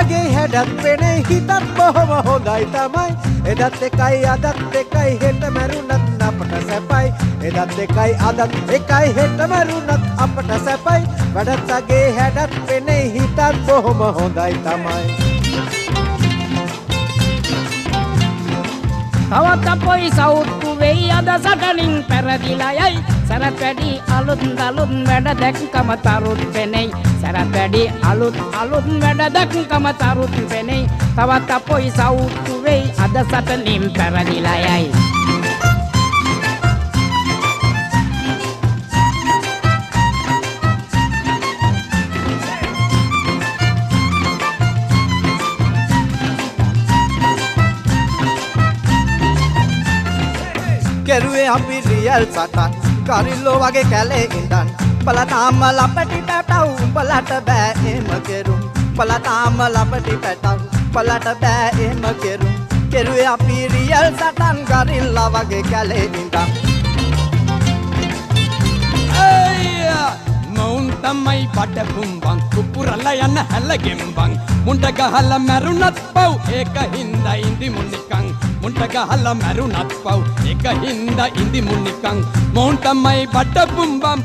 වගේ හැඩත් පෙනේ හිතත් බොහොම හොඳයි තමයි එදත් එකයි අදත් එකයි හෙට මැරුණත් අපට සැපයි එදත් එකයි අදත් එකයි හෙට මැරුණත් අපට සැපයි වැඩත් වගේ හැඩත් පෙනේ හිතත් බොහොම හොඳයි තමයි තවත් අපොයි සෞතු වෙයි අද සටනින් පෙරදිලා යයි සරත් වැඩි අලුත් වැඩ දැක්කම තරුත් වෙන්නේ සරත් වැඩි අලුත් වැඩ දැක්කම තරුත් වෙන්නේ තවත් අපොයි සෞතු වෙයි අද සටනින් පෙරදිලා යයි කෙරුවේ අපි රියල් සටන් ගරිල්ලෝ වගේ කැලේ ඉඳන් බලතාම ලපටි පැටව් උඹලට බෑ එහෙම කෙරුම් බලතාම ලපටි පැටව් උඹලට බෑ එහෙම කෙරුම් කෙරුවේ අපි රියල් සටන් ගරිල්ලා වගේ කැලේ ඉඳන් මවුන් තමයි බඩපුම්බන් කුපුරලා යන හැලගෙම්බන් මුණ්ඩ ගහලා මැරුණත් පව් ඒක හින්දා ඉඳි මුනිකන් මුණ්ඩ ගහලා මැරුණත් පව් ඒක හින්දා ඉඳි මුනිකන් මවුන් තමයි බඩපුම්බන්